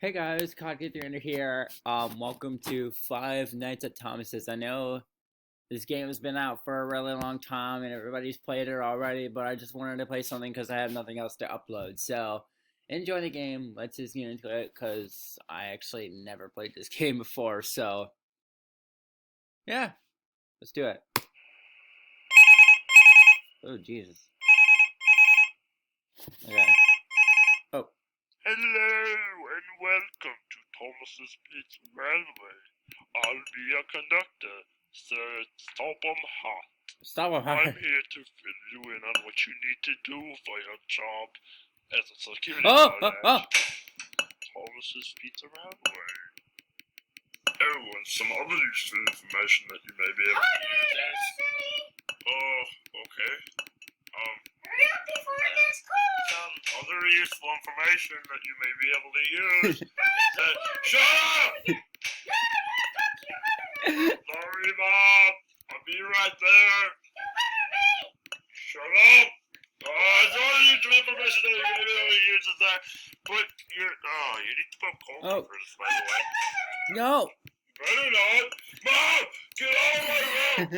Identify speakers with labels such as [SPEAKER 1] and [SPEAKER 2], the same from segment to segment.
[SPEAKER 1] Hey guys, COD300 here. Welcome to Five Nights at Thomas's. I know this game has been out for a really long time and everybody's played it already, but I just wanted to play something because I have nothing else to upload. So, enjoy the game. Let's just get into it because I actually never played this game before. So, yeah, let's do it. Oh, Jesus. Okay. Oh.
[SPEAKER 2] Hello and welcome to Thomas's Pizza Railway. I'll be your conductor, Sir Stop 'em Hot.
[SPEAKER 1] Stop him.
[SPEAKER 2] I'm here to fill you in on what you need to do for your job as a security
[SPEAKER 1] Oh,
[SPEAKER 2] guard
[SPEAKER 1] oh, oh.
[SPEAKER 2] at Thomas's Pizza Railway. Oh, and some other useful information that you may be able to use. Oh, okay.
[SPEAKER 3] Hurry up before it gets cold!
[SPEAKER 2] Some other useful information that you may be able to use. Shut up! Sorry, Bob. I'll be right there. Shut up! It's all useful information that you may be able to use is that. But you need to put cold
[SPEAKER 1] Oh.
[SPEAKER 2] for this, by the way.
[SPEAKER 1] No.
[SPEAKER 2] Better not. Mom! Get out of my room!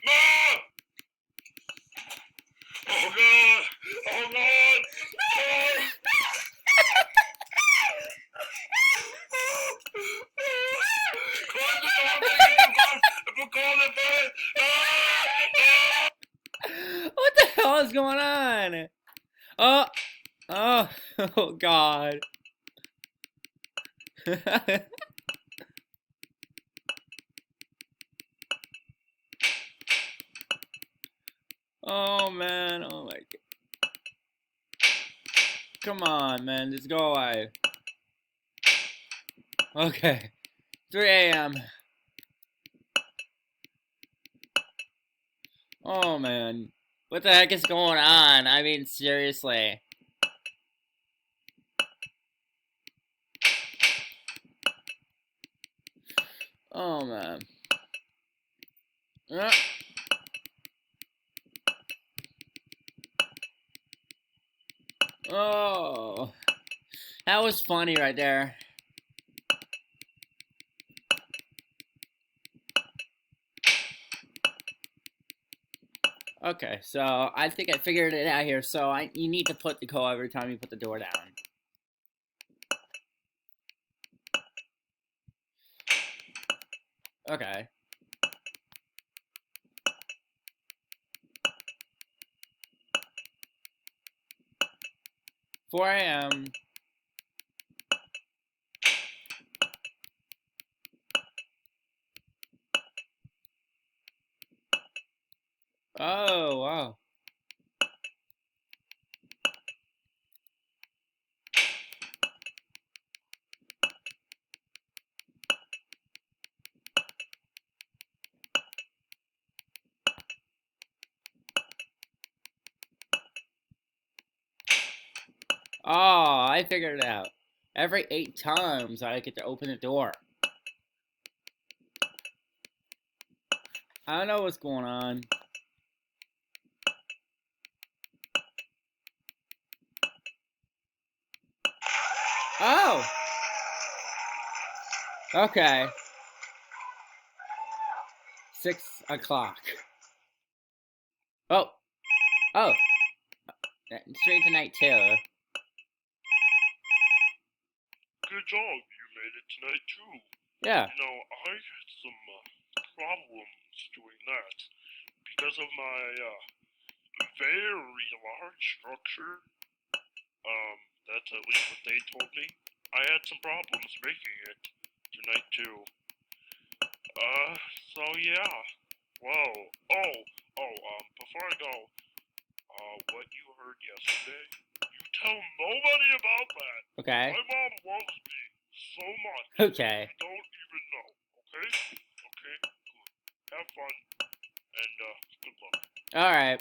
[SPEAKER 2] Mom! Mom! Oh, God! Oh, God! Oh! Close the door, baby! Call the bed!
[SPEAKER 1] What the hell is going on? Oh, oh, oh God. Oh man, oh my God. Come on, man, just go away. Okay, 3 a.m. Oh man, what the heck is going on? I mean, seriously. Oh man. Oh, that was funny right there. Okay, so I think I figured it out here. So you need to put the code every time you put the door down. Okay. Four a.m. Oh wow. Oh, I figured it out. Every 8 times I get to open the door. I don't know what's going on. Oh! Okay. 6 o'clock. Oh! Oh! Straight to night 2.
[SPEAKER 2] Good job, you made it tonight too.
[SPEAKER 1] Yeah.
[SPEAKER 2] You know, I had some problems doing that because of my very large structure. That's at least what they told me. I had some problems making it tonight too. So yeah. Whoa. Before I go, what you heard yesterday, you tell nobody about that.
[SPEAKER 1] Okay.
[SPEAKER 2] My mom loves me so much.
[SPEAKER 1] Okay.
[SPEAKER 2] You don't even know. Okay? Okay, good. Have fun, and good luck.
[SPEAKER 1] Alright.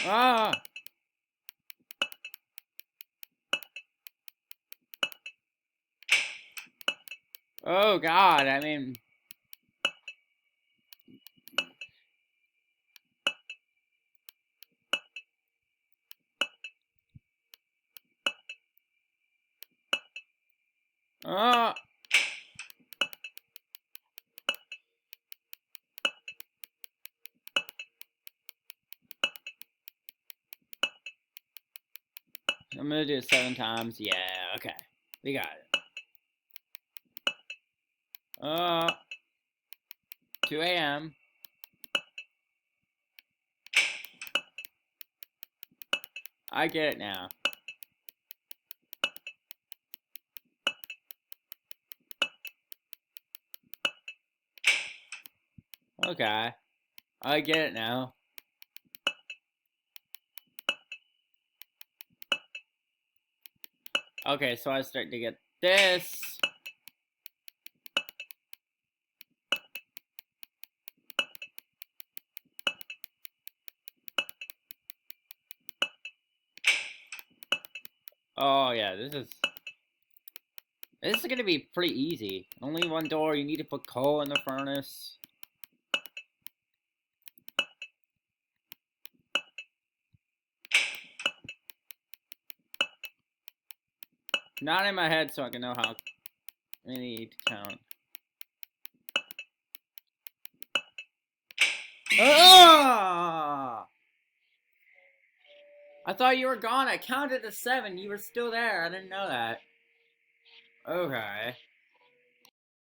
[SPEAKER 1] Ah! Oh God, I mean... Oh. I'm gonna do it 7 times. Yeah, okay. We got it. 2 a.m. I get it now. Okay. I get it now. Okay, so I start to get this. Oh yeah, this is gonna be pretty easy. Only one door, you need to put coal in the furnace. Not in my head so I can know how many to count. Ah! I thought you were gone. I counted to 7. You were still there. I didn't know that. Okay.